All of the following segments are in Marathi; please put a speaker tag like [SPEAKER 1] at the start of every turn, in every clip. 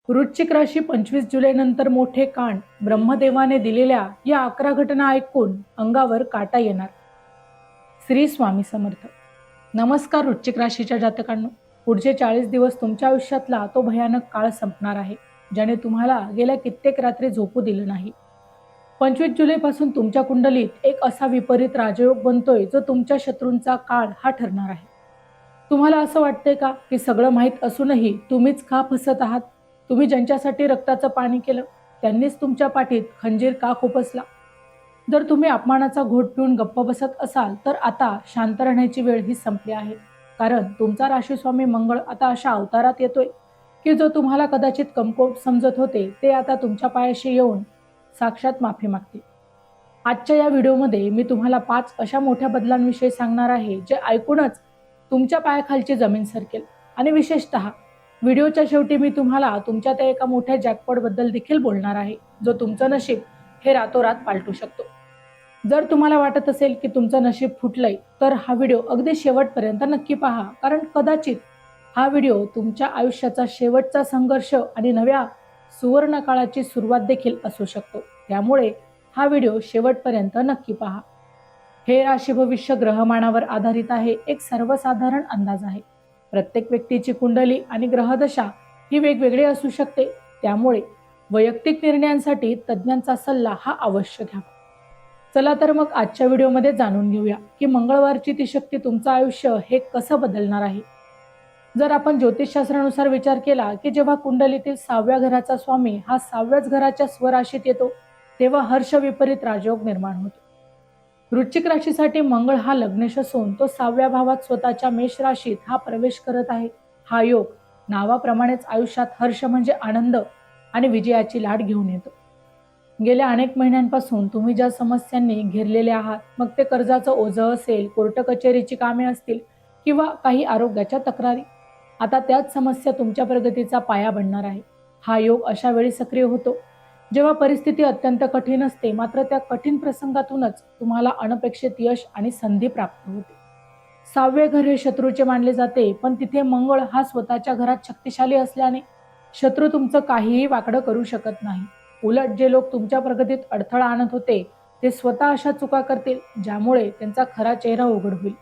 [SPEAKER 1] वृश्चिक राशी 25 जुलै नंतर मोठे कान ब्रह्मदेवाने दिलेल्या या 11 घटना ऐकून अंगावर काटा येणार. श्री स्वामी समर्थ. नमस्कार वृश्चिक राशीच्या जातकांनो, पुढचे 40 दिवस तुमच्या आयुष्यातला तो भयानक काळ संपणार आहे, ज्याने तुम्हाला गेल्या कित्येक रात्री झोपू दिलं नाही. 25 जुलै पासून तुमच्या कुंडलीत एक असा विपरीत राजयोग बनतोय जो तुमच्या शत्रूंचा काळ हा ठरणार आहे. तुम्हाला असं वाटतंय का की सगळं माहीत असूनही तुम्हीच का फसत आहात? तुम्ही ज्यांच्यासाठी रक्ताचं पाणी केलं त्यांनीच तुमच्या पाठीत खंजीर का खुपसला? जर तुम्ही अपमानाचा घोट पिऊन गप्प बसत असाल तर आता शांत राहण्याची वेळ ही संपली आहे. कारण तुमचा राशीस्वामी मंगळ आता अशा अवतारात येतोय की जो तुम्हाला कदाचित कमकुवत समजत होते ते आता तुमच्या पायाशी येऊन साक्षात माफी मागतील. आजच्या या व्हिडिओमध्ये मी तुम्हाला 5 अशा मोठ्या बदलांविषयी सांगणार आहे जे ऐकूनच तुमच्या पायाखालची जमीन सरकेल. आणि विशेषतः व्हिडिओच्या शेवटी मी तुम्हाला तुमच्या त्या एका मोठ्या जॅकपॉट बद्दल देखील बोलणार आहे जो तुमचं नशीब हे रातोरात पालटू शकतो. जर तुम्हाला वाटत असेल की तुमचं नशीब फुटलंय तर हा व्हिडिओ अगदी शेवटपर्यंत नक्की पहा, कारण कदाचित हा व्हिडिओ तुमच्या आयुष्याचा शेवटचा संघर्ष आणि नव्या सुवर्ण काळाची सुरुवात देखील असू शकतो. त्यामुळे हा व्हिडिओ शेवटपर्यंत नक्की पहा. हे राशी भविष्य ग्रहमानावर आधारित आहे, एक सर्वसाधारण अंदाज आहे. प्रत्येक व्यक्तीची कुंडली आणि ग्रहदशा ही वेगवेगळी असू शकते, त्यामुळे वैयक्तिक निर्णयांसाठी तज्ज्ञांचा सल्ला हा अवश्य घ्यावा. चला तर मग आजच्या व्हिडिओमध्ये जाणून घेऊया की मंगळवारची ती शक्ती तुमचं आयुष्य हे कसं बदलणार आहे. जर आपण ज्योतिषशास्त्रानुसार विचार केला की जेव्हा कुंडलीतील 6व्या घराचा स्वामी हा 6व्याच घराच्या स्वराशीत येतो तेव्हा हर्ष विपरीत राजयोग निर्माण होतो. वृश्चिक राशीसाठी मंगळ हा लग्नेश असून तो 6व्या भावात स्वतःच्या मेष राशीत हा प्रवेश करत आहे. हा योग नावाप्रमाणेच आयुष्यात हर्ष म्हणजे आनंद आणि विजयाची लाट घेऊन येतो. गेल्या अनेक महिन्यांपासून तुम्ही ज्या समस्यांनी घेरलेले आहात, मग ते कर्जाचं ओझं असेल, कोर्ट कचेरीची कामे असतील किंवा काही आरोग्याच्या तक्रारी, आता त्याच समस्या तुमच्या प्रगतीचा पाया बनणार आहे. हा योग अशा वेळी सक्रिय होतो जेव्हा परिस्थिती अत्यंत कठीण असते, मात्र त्या कठीण प्रसंगातूनच तुम्हाला अनपेक्षित यश आणि संधी प्राप्त होते. 6वे घर हे शत्रूचे मानले जाते, पण तिथे मंगळ हा स्वतःच्या घरात शक्तिशाली असल्याने शत्रू तुमचं काहीही वाकडं करू शकत नाही. उलट जे लोक तुमच्या प्रगतीत अडथळा आणत होते ते स्वतः अशा चुका करतील ज्यामुळे त्यांचा खरा चेहरा उघड होईल.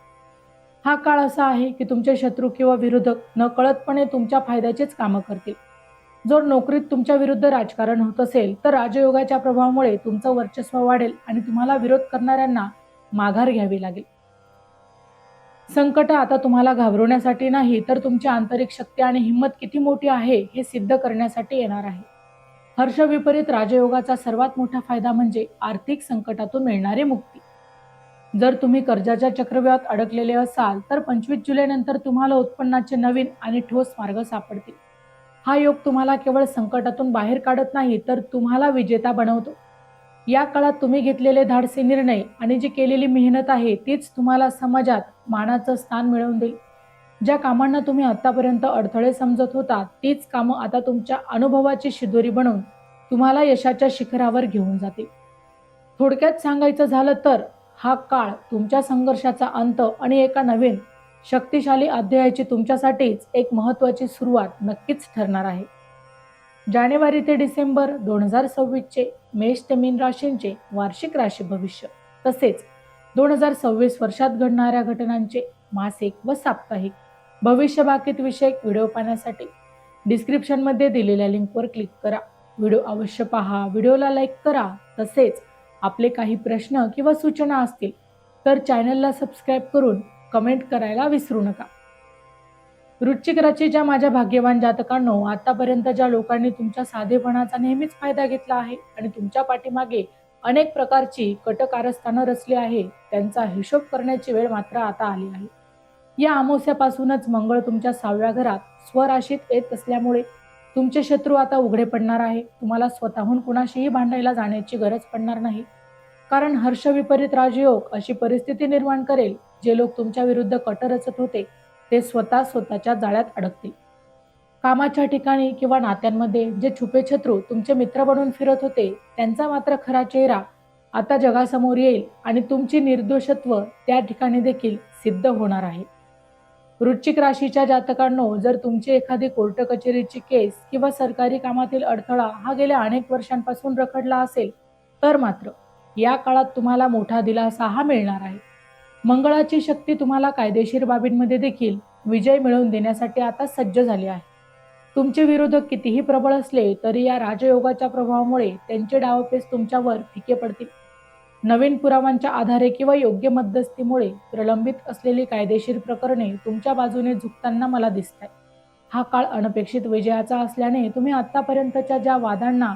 [SPEAKER 1] हा काळ असा आहे की तुमचे शत्रू किंवा विरोधक नकळतपणे तुमच्या फायद्याचीच कामं करतील. जर नोकरीत तुमच्या विरुद्ध राजकारण होत असेल तर राजयोगाच्या प्रभावामुळे तुमचं वर्चस्व वाढेल आणि तुम्हाला विरोध करणाऱ्यांना माघार घ्यावी लागेल. संकट आता तुम्हाला घाबरवण्यासाठी नाही तर तुमची आंतरिक शक्ती आणि हिंमत किती मोठी आहे हे सिद्ध करण्यासाठी येणार आहे. हर्ष विपरीत राजयोगाचा सर्वात मोठा फायदा म्हणजे आर्थिक संकटातून मिळणारी मुक्ती. जर तुम्ही कर्जाच्या चक्रव्यूहात अडकलेले असाल तर 25 जुलै नंतर तुम्हाला उत्पन्नाचे नवीन आणि ठोस मार्ग सापडतील. हा योग तुम्हाला केवळ संकटातून बाहेर काढत नाही तर तुम्हाला विजेता बनवतो. या काळात तुम्ही घेतलेले धाडसी निर्णय आणि जी केलेली मेहनत आहे तीच तुम्हाला समाजात मानाचं स्थान मिळवून देईल. ज्या कामांना तुम्ही आतापर्यंत अडथळे समजत होता तीच कामं आता तुमच्या अनुभवाची शिदोरी बनवून तुम्हाला यशाच्या शिखरावर घेऊन जातील. थोडक्यात सांगायचं झालं तर हा काळ तुमच्या संघर्षाचा अंत आणि एका नवीन शक्तिशाली अध्यायाची तुमच्यासाठीच एक महत्त्वाची सुरुवात नक्कीच ठरणार आहे. जानेवारी ते डिसेंबर 2026 चे मेष ते मीन राशींचे वार्षिक राशी भविष्य तसेच 2026 वर्षात घडणाऱ्या घटनांचे मासिक व साप्ताहिक भविष्यवाकित विषयक व्हिडिओ पाहण्यासाठी डिस्क्रिप्शनमध्ये दिलेल्या लिंकवर क्लिक करा. व्हिडिओ अवश्य पहा, व्हिडिओला लाईक करा. तसेच आपले काही प्रश्न किंवा सूचना असतील तर चॅनलला सबस्क्राईब करून कमेंट करायला विसरू नका. वृश्चिक राशीच्या माझ्या भाग्यवान जातकांनो, आतापर्यंत ज्या लोकांनी तुमच्या साधेपणाचा नेहमीच फायदा घेतला आहे आणि तुमच्या पाठीमागे अनेक प्रकारची कटकारस्थानं रचली आहे, त्यांचा हिशोब करण्याची वेळ मात्र आता आली आहे. या अमावस्यापासूनच मंगळ तुमच्या 6व्या घरात स्वराशीत येत असल्यामुळे तुमचे शत्रू आता उघडे पडणार आहे. तुम्हाला स्वतःहून कुणाशीही भांडायला जाण्याची गरज पडणार नाही, कारण हर्ष विपरीत राजयोग अशी परिस्थिती निर्माण करेल जे लोक तुमच्या विरुद्ध कट रचत होते ते स्वतः स्वतःच्या जाळ्यात अडकतील. कामाच्या ठिकाणी किंवा नात्यांमध्ये जे छुपे शत्रू तुमचे मित्र बनून फिरत होते त्यांचा मात्र खरा चेहरा आता जगासमोर येईल आणि तुमची निर्दोषत्व त्या ठिकाणी देखील सिद्ध होणार आहे. वृश्चिक राशीच्या जातकांनो, जर तुमची एखादी कोर्ट कचेरीची केस किंवा सरकारी कामातील अडथळा हा गेल्या अनेक वर्षांपासून रखडला असेल, तर मात्र या काळात तुम्हाला मोठा दिलासा हा मिळणार आहे. मंगळाची शक्ती तुम्हाला कायदेशीर बाबींमध्ये देखील विजय मिळवून देण्यासाठी आता सज्ज झाली आहे. तुमचे विरोधक कितीही प्रबळ असले तरी या राजयोगाच्या प्रभावामुळे त्यांचे डावपेच तुमच्यावर फिके पडतील. नवीन पुराव्यांच्या आधारे किंवा योग्य मध्यस्थीमुळे प्रलंबित असलेली कायदेशीर प्रकरणे तुमच्या बाजूने झुकताना मला दिसत आहे. हा काळ अनपेक्षित विजयाचा असल्याने तुम्ही आतापर्यंतच्या ज्या वादांना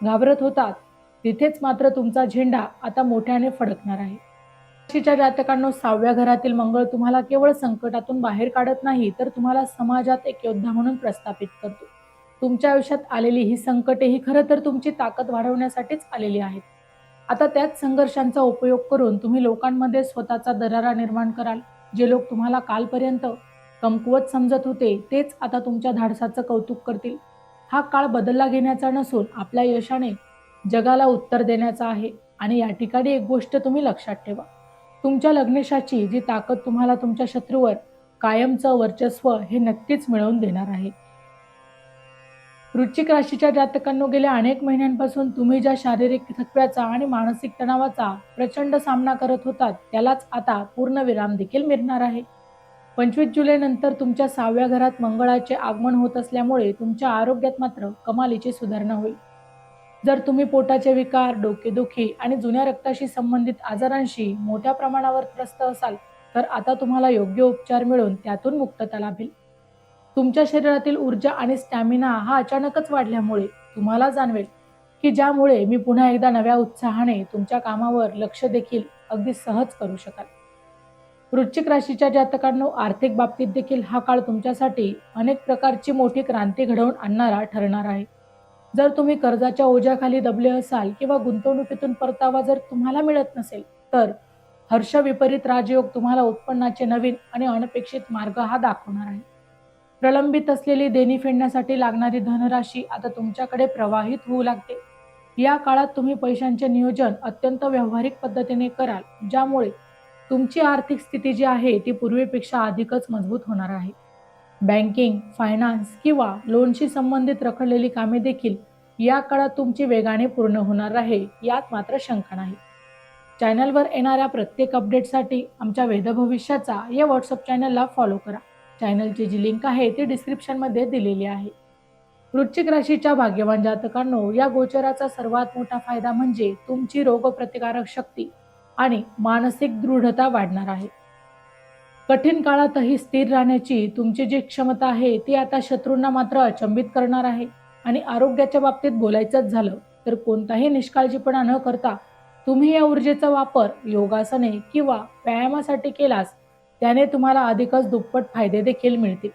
[SPEAKER 1] घाबरत होतात, तिथेच मात्र तुमचा झेंडा आता मोठ्याने फडकणार आहे. राशीच्या जातकांनो, 6व्या घरातील मंगळ तुम्हाला केवळ संकटातून बाहेर काढत नाही, तर तुम्हाला समाजात एक योद्धा म्हणून प्रस्थापित करतो. तुमच्या आयुष्यात आलेली ही संकटे ही खरं तर तुमची ताकद वाढवण्यासाठीच आलेली आहेत. आता त्याच संघर्षांचा उपयोग करून तुम्ही लोकांमध्ये स्वतःचा दरारा निर्माण कराल. जे लोक तुम्हाला कालपर्यंत कमकुवत समजत होते, तेच आता तुमच्या धाडसाचं कौतुक करतील. हा काळ बदलला घेण्याचा नसून आपल्या यशाने जगाला उत्तर देण्याचा आहे. आणि या ठिकाणी एक गोष्ट तुम्ही लक्षात ठेवा, तुमच्या लग्नेशाची जी ताकद तुम्हाला तुमच्या शत्रूवर कायमचं वर्चस्व हे नक्कीच मिळवून देणार आहे. वृश्चिक राशीच्या जातकांनो, गेल्या अनेक महिन्यांपासून तुम्ही ज्या शारीरिक थकव्याचा आणि मानसिक तणावाचा प्रचंड सामना करत होतात, त्यालाच आता पूर्ण विराम देखील मिळणार आहे. 25 जुलै नंतर तुमच्या 6व्या घरात मंगळाचे आगमन होत असल्यामुळे तुमच्या आरोग्यात मात्र कमालीची सुधारणा होईल. जर तुम्ही पोटाचे विकार, डोकेदुखी आणि जुन्या रक्ताशी संबंधित आजारांशी मोठ्या प्रमाणावर त्रस्त असाल, तर आता तुम्हाला योग्य उपचार मिळून त्यातून मुक्तता लाभेल. तुमच्या शरीरातील ऊर्जा आणि स्टॅमिना हा अचानकच वाढल्यामुळे तुम्हाला जाणवेल की ज्यामुळे मी पुन्हा एकदा नव्या उत्साहाने तुमच्या कामावर लक्ष देखील अगदी सहज करू शकाल. वृश्चिक राशीच्या जातकांनो, आर्थिक बाबतीत देखील हा काळ तुमच्यासाठी अनेक प्रकारची मोठी क्रांती घडवून आणणारा ठरणार आहे. जर तुम्ही कर्जाच्या ओझ्याखाली दबले असाल किंवा गुंतवणुकीतून परतावा जर तुम्हाला मिळत नसेल, तर हर्ष विपरीत राजयोग तुम्हाला उत्पन्नाचे नवीन आणि अनपेक्षित मार्ग हा दाखवणार आहे. प्रलंबित असलेली देणी फेडण्यासाठी लागणारी धनराशी आता तुमच्याकडे प्रवाहित होऊ लागते. या काळात तुम्ही पैशांचे नियोजन अत्यंत व्यावहारिक पद्धतीने कराल, ज्यामुळे तुमची आर्थिक स्थिती जी आहे ती पूर्वीपेक्षा अधिकच मजबूत होणार आहे. बँकिंग, फायनान्स किंवा लोनशी संबंधित रखडलेली कामे देखील या काळात तुमची वेगाने पूर्ण होणार आहे, यात मात्र शंका नाही. चॅनलवर येणाऱ्या प्रत्येक अपडेटसाठी आमच्या वेदभविष्याचा या व्हॉट्सअप चॅनलला फॉलो करा. चॅनलची जी लिंक आहे ती डिस्क्रिप्शनमध्ये दिलेली आहे. वृश्चिक राशीच्या भाग्यवान जातकांनो, या गोचराचा सर्वात मोठा फायदा म्हणजे तुमची रोगप्रतिकारक शक्ती आणि मानसिक दृढता वाढणार आहे. कठीण काळातही स्थिर राहण्याची तुमची जी क्षमता आहे ती आता शत्रूंना मात्र अचंबित करणार आहे. आणि आरोग्याच्या बाबतीत बोलायचंच झालं तर कोणताही निष्काळजीपणा न करता तुम्ही या ऊर्जेचा वापर योगासने किंवा व्यायामासाठी केलास, त्याने तुम्हाला अधिकच दुप्पट फायदे देखील मिळतील.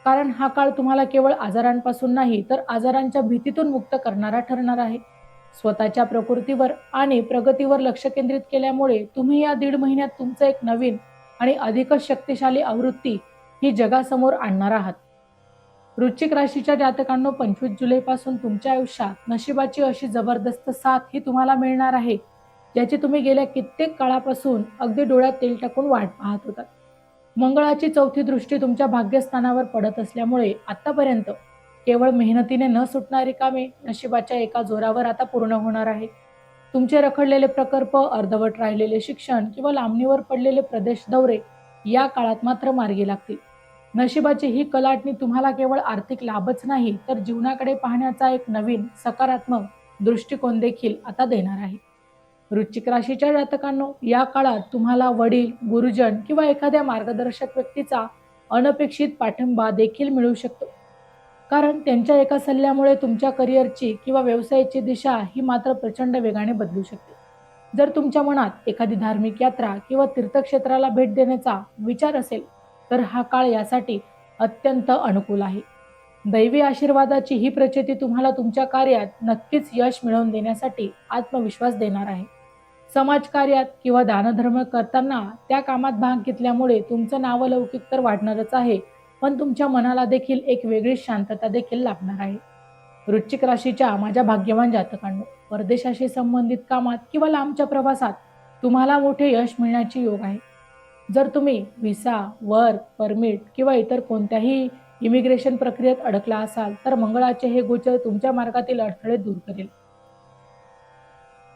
[SPEAKER 1] कारण हा काळ तुम्हाला केवळ आजारांपासून नाही, तर आजारांच्या भीतीतून मुक्त करणारा ठरणार आहे. स्वतःच्या प्रकृतीवर आणि प्रगतीवर लक्ष केंद्रित केल्यामुळे तुम्ही या 1.5 महिन्यात तुमचं एक नवीन आणि अधिकच शक्तिशाली आवृत्ती ही जगासमोर आणणार आहात. वृश्चिक राशीच्या जातकांनो, 25 जुलैपासून तुमच्या आयुष्यात नशिबाची अशी जबरदस्त साथ ही तुम्हाला मिळणार आहे, ज्याची तुम्ही गेल्या कित्येक काळापासून अगदी डोळ्यात तेल टाकून वाट पाहत होता. मंगळाची 4थी दृष्टी तुमच्या भाग्यस्थानावर पडत असल्यामुळे आतापर्यंत केवळ मेहनतीने न सुटणारी कामे नशिबाच्या एका जोरावर आता पूर्ण होणार आहे. तुमचे रखडलेले प्रकल्प, अर्धवट राहिलेले शिक्षण किंवा लांबणीवर पडलेले प्रदेश दौरे या काळात मात्र मार्गी लागतील. नशिबाची ही कलाटणी तुम्हाला केवळ आर्थिक लाभच नाही, तर जीवनाकडे पाहण्याचा एक नवीन सकारात्मक दृष्टिकोन देखील आता देणार आहे. वृश्चिक राशीच्या जातकांनो, या काळात तुम्हाला वडील, गुरुजन किंवा एखाद्या मार्गदर्शक व्यक्तीचा अनपेक्षित पाठिंबा देखील मिळू शकतो. कारण त्यांच्या एका सल्ल्यामुळे तुमच्या करिअरची किंवा व्यवसायाची दिशा ही मात्र प्रचंड वेगाने बदलू शकते. जर तुमच्या मनात एखादी धार्मिक यात्रा किंवा तीर्थक्षेत्राला भेट देण्याचा विचार असेल, तर हा काळ यासाठी अत्यंत अनुकूल आहे. दैवी आशीर्वादाची ही प्रचिती तुम्हाला तुमच्या कार्यात नक्कीच यश मिळवून देण्यासाठी आत्मविश्वास देणार आहे. समाजकार्यात किंवा दानधर्म करताना त्या कामात भाग घेतल्यामुळे तुमचं नावलौकिक तर वाढणारच आहे, पण तुमच्या मनाला देखील एक वेगळी शांतता देखील लाभणार आहे. वृश्चिक राशीच्या माझ्या भाग्यवान जातकांनो, परदेशाशी संबंधित कामात किंवा लांबच्या प्रवासात तुम्हाला मोठे यश मिळण्याची योग आहे. जर तुम्ही व्हिसा, वर्क परमिट किंवा इतर कोणत्याही इमिग्रेशन प्रक्रियेत अडकला असाल तर मंगळाचे हे गोचर तुमच्या मार्गातील अडथळे दूर करेल.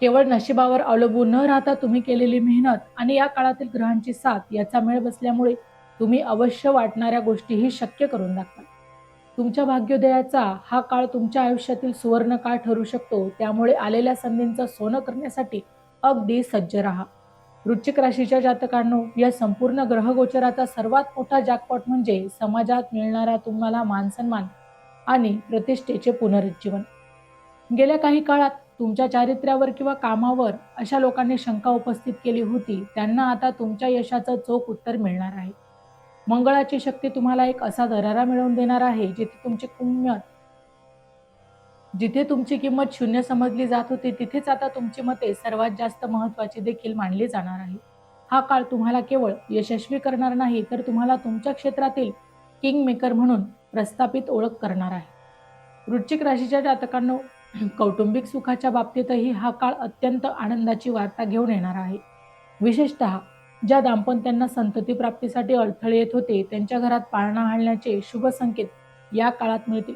[SPEAKER 1] केवळ नशिबावर अवलंबून न राहता तुम्ही केलेली मेहनत आणि या काळातील ग्रहांची साथ याचा मेळ बसल्यामुळे तुम्ही अवश्य वाटणाऱ्या गोष्टीही शक्य करून दाखवाल. तुमच्या भाग्योदयाचा हा काळ तुमच्या आयुष्यातील सुवर्ण काळ ठरू शकतो, त्यामुळे आलेल्या संधींचं सोनं करण्यासाठी अगदी सज्ज राहा. वृश्चिक राशीच्या जातकांनो, या संपूर्ण ग्रहगोचराचा सर्वात मोठा जॅकपॉट म्हणजे समाजात मिळणारा तुम्हाला मानसन्मान आणि प्रतिष्ठेचे पुनरुज्जीवन. गेल्या काही काळात तुमच्या चारित्र्यावर किंवा कामावर अशा लोकांनी शंका उपस्थित केली होती, त्यांना आता तुमच्या यशाचं चोख उत्तर मिळणार आहे. मंगळाची शक्ती तुम्हाला एक असा दरारा मिळवून देणार आहे जिथे तुमची किंमत शून्य समजली जात होती, तिथेच आता तुमची मते सर्वात जास्त महत्त्वाची देखील मानली जाणार आहे. हा काळ तुम्हाला केवळ यशस्वी करणार नाही, तर तुम्हाला तुमच्या क्षेत्रातील किंग मेकर म्हणून प्रस्थापित ओळख करणार आहे. वृश्चिक राशीच्या जातकांनो, कौटुंबिक सुखाच्या बाबतीतही हा काळ अत्यंत आनंदाची वार्ता घेऊन येणार आहे. विशेषतः ज्या दाम्पत्यांना संतती प्राप्तीसाठी अडथळे येत होते, त्यांच्या घरात पाळणा घालण्याचे शुभ संकेत या काळात मिळतील.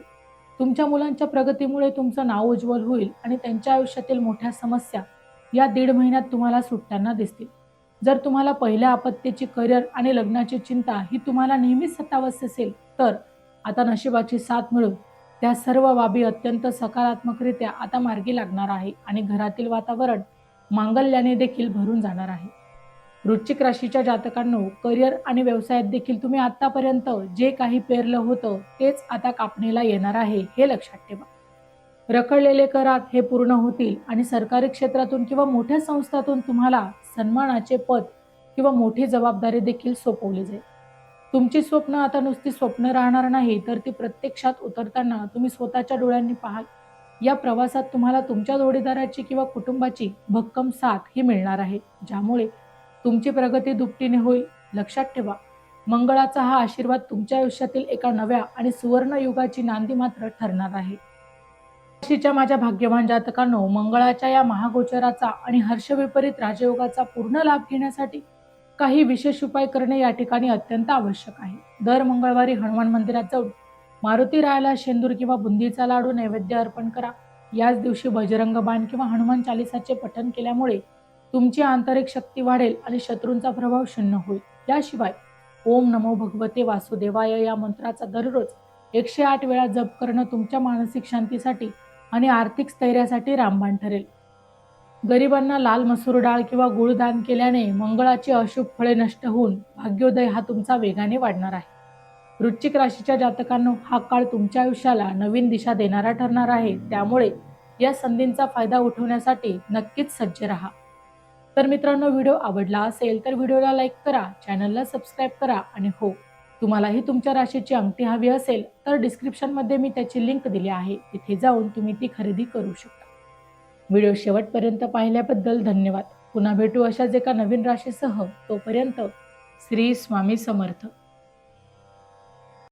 [SPEAKER 1] तुमच्या मुलांच्या प्रगतीमुळे तुमचं नाव उज्ज्वल होईल आणि त्यांच्या आयुष्यातील मोठ्या समस्या या 1.5 महिन्यात तुम्हाला सुटताना दिसतील. जर तुम्हाला पहिल्या आपत्तीची करिअर आणि लग्नाची चिंता ही तुम्हाला नेहमीच सतावत असेल, तर आता नशिबाची साथ मिळून त्या सर्व बाबी अत्यंत सकारात्मकरित्या आता मार्गी लागणार आहे आणि घरातील वातावरण मांगल्याने देखील भरून जाणार आहे. वृश्चिक राशीच्या जातकांनो, करिअर आणि व्यवसायात देखील तुम्ही आतापर्यंत जे काही पेरलं होतं तेच आता कापणीला येणार आहे, हे लक्षात ठेवा. रखडलेले करार हे पूर्ण होतील आणि सरकारी क्षेत्रातून किंवा मोठ्या संस्थातून तुम्हाला सन्मानाचे पद किंवा मोठी जबाबदारी देखील सोपवली जाईल. तुमची स्वप्न आता नुसती स्वप्न राहणार नाही, तर ती प्रत्यक्षात उतरताना तुम्ही स्वतःच्या डोळ्यांनी पाहाल. या प्रवासात तुम्हाला तुमच्या जोडीदाराची किंवा कुटुंबाची भक्कम साथ ही मिळणार आहे, ज्यामुळे तुमची प्रगती दुपटीने होईल. लक्षात ठेवा, मंगळाचा हा आशीर्वाद तुमच्या आयुष्यातील एका नव्या आणि सुवर्ण युगाची नांदी मात्र ठरणार आहे. राशीच्या माझ्या भाग्यवान जातकांनो, मंगळाच्या या महागोचराचा आणि हर्षविपरीत राजयोगाचा पूर्ण लाभ घेण्यासाठी काही विशेष उपाय करणे या ठिकाणी अत्यंत आवश्यक आहे. दर मंगळवारी हनुमान मंदिरात जाऊन मारुती रायाला शेंदूर किंवा बुंदीचा लाडू नैवेद्य अर्पण करा. याच दिवशी बजरंग बाण किंवा हनुमान चालिसाचे पठण केल्यामुळे तुमची आंतरिक शक्ती वाढेल आणि शत्रूंचा प्रभाव शून्य होईल. याशिवाय ओम नमो भगवते वासुदेवाय या मंत्राचा दररोज 108 वेळा जप करणं तुमच्या मानसिक शांतीसाठी आणि आर्थिक स्थैर्यासाठी रामबाण ठरेल. गरिबांना लाल मसूर डाळ किंवा गुळ दान केल्याने मंगळाची अशुभ फळे नष्ट होऊन भाग्योदय हा तुमचा वेगाने वाढणार आहे. वृश्चिक राशीच्या जातकांनो, हा काळ तुमच्या आयुष्याला नवीन दिशा देणारा ठरणार आहे, त्यामुळे या संधींचा फायदा उठवण्यासाठी नक्कीच सज्ज राहा. तर मित्रांनो, व्हिडिओ आवडला असेल तर व्हिडिओला लाईक करा, चॅनलला सबस्क्राईब करा आणि हो, तुम्हालाही तुमच्या राशीची अंगठी हवी असेल तर डिस्क्रिप्शनमध्ये मी त्याची लिंक दिली आहे, तिथे जाऊन तुम्ही ती खरेदी करू शकता. व्हिडिओ शेवटपर्यंत पाहिल्याबद्दल धन्यवाद. पुन्हा भेटू अशाच एका नवीन राशीसह. तोपर्यंत श्री स्वामी समर्थ.